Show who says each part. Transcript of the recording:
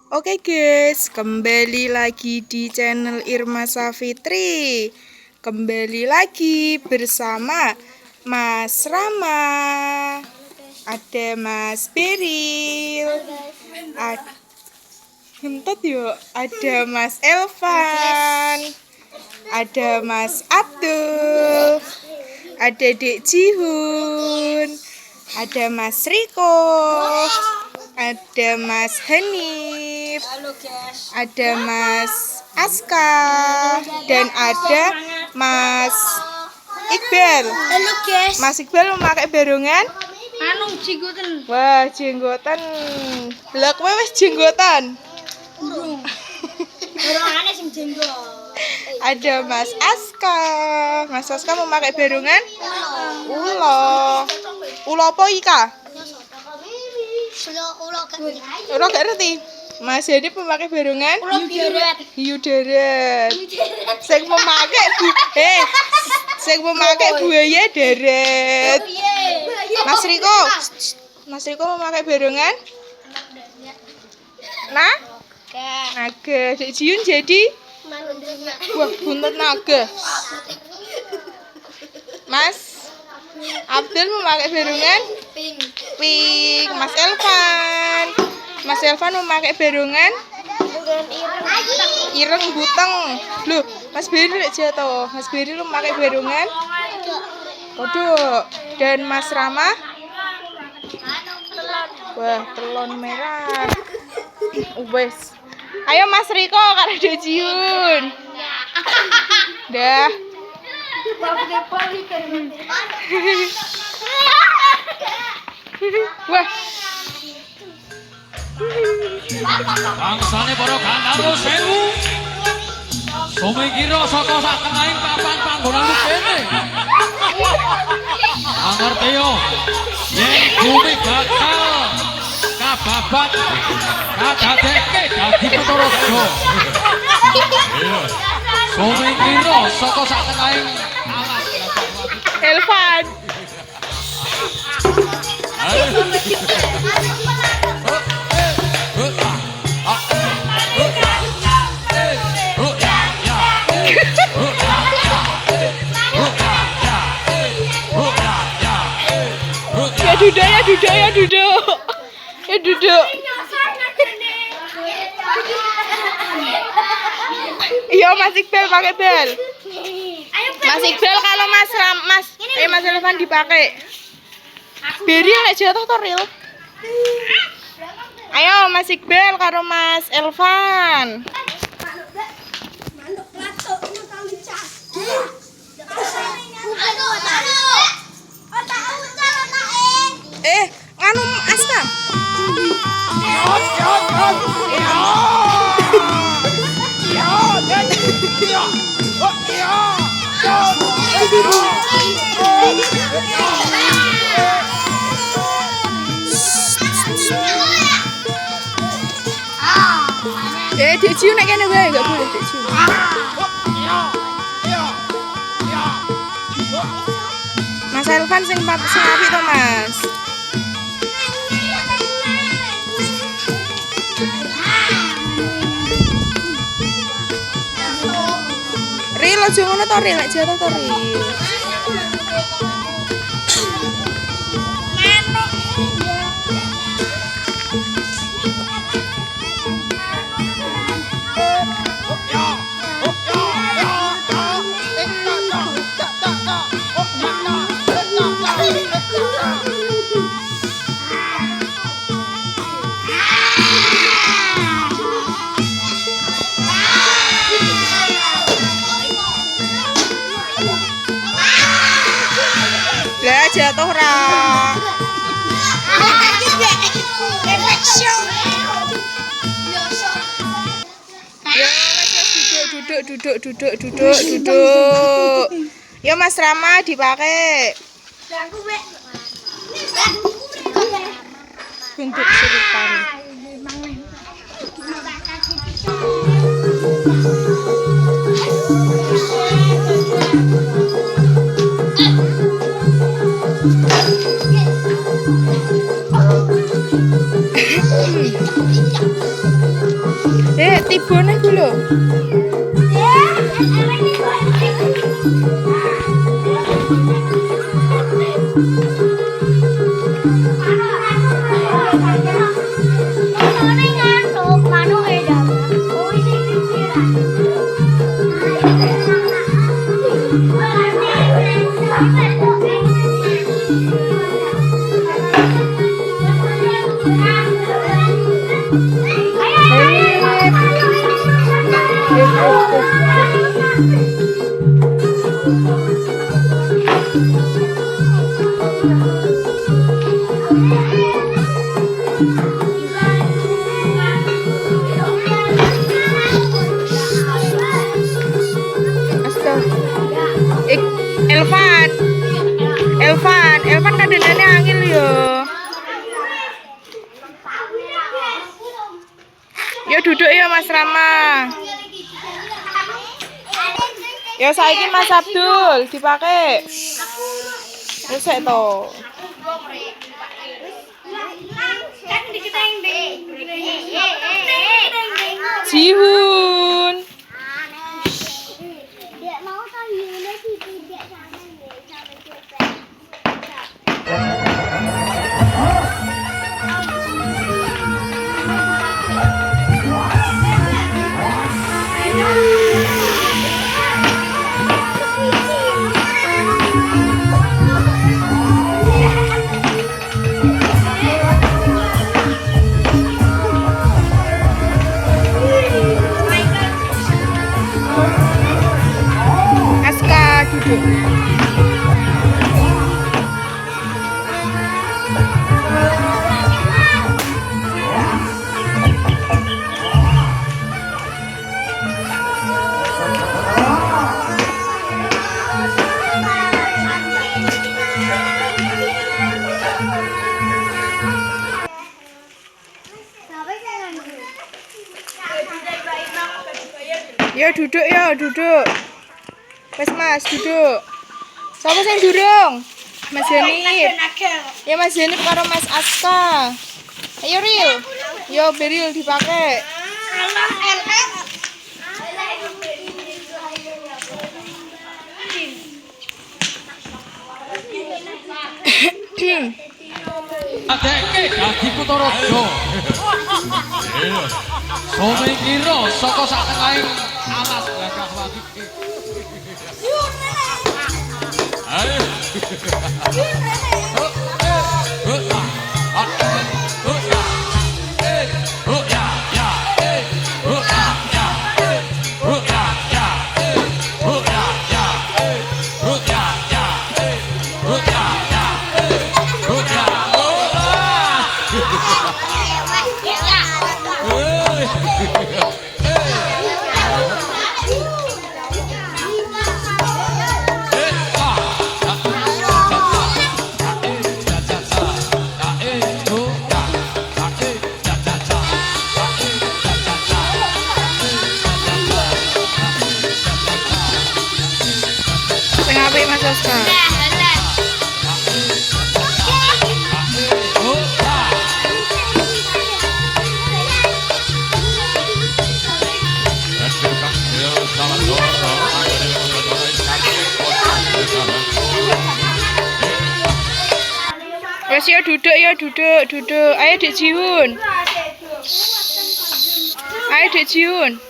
Speaker 1: Oke guys, kembali lagi di channel Irma Safitri. Kembali lagi bersama Mas Rama. Ada Mas Beril. Ada Mas Elvan. Ada Mas Abdul. Ada Dek Jihun. Ada Mas Riko. Ada Mas Hanif, ada Mas Aska, dan ada Mas Iqbal.
Speaker 2: Halo guys.
Speaker 1: Mas Iqbal memakai barongan?
Speaker 2: Jenggotan.
Speaker 1: Wah, jenggotan. Lah kowe wis jenggotan.
Speaker 2: Burung. Barongane sing jenggot.
Speaker 1: Ada Mas Aska. Mas Aska memakai barongan? Ulo. Ulo apa ika? Ulo gak ngerti. Mas Hanif memakai barongan? Hiu darat. Sing memakai buaya darat. Mas Riko. Mas Riko memakai barongan? Naga. Dek Jiun jadi? Wah, buntut naga. Mas Abdul memakai barongan? Pink. Mas Elvan memakai barongan? Ireng buteng. Loh, Mas Beril jatuh. Mas Beril memakai barongan? Kodok. Dan Mas Rama? Wah, telon merah. Wes. Ayo Mas Riko karo Dek Jiun. Dah. Wah.
Speaker 3: Bangsane para gandaro sewu. Sumikira saka sak tengahing papan panggonan kene. Ngerti yo. Yen bumi bakal kababat kadadekke dadi Petorojo. Sumikira saka sak tengahing alas.
Speaker 1: Elvan. Ya duduk. Iya Mas Iqbal pakai bel. Mas Iqbal kalau Mas Elvan dipakai. Beril nek jatuh to Ril. Ayo Mas Iqbal karo Mas Elvan. Nganu Aska. Dek Jiun nek kene wae enggak boleh Dek Jiun. Mas Elvan sing apik to, Mas. Ril aja ngono to Ril, nek jatuh to Ril. Lah jatuh ra. Duduk. Yo Mas Rama dipakai. Bentuk serupan. Ibune ku lho. Elvan kadang-kadang angin yo. Yo duduk yo Mas Rama. Yo saiki Mas Abdul dipakai. Wis to. Jihun. Aska duduk. Yo duduk yo, duduk. Wes Mas, duduk. Sapa sing durung? Mas Jenip. Ya Mas Jenip karo Mas Aska. Ayo Ril. Yo Beril dipakai.
Speaker 3: Adeke dadi Kutaraja. Somengkira saka sak tengahing alas blagah wangi. Ayo. Sing apik Mas Aska. Wes yo duduk yo, duduk. Ayo Dik Jihun. Ayo Dik Jihun.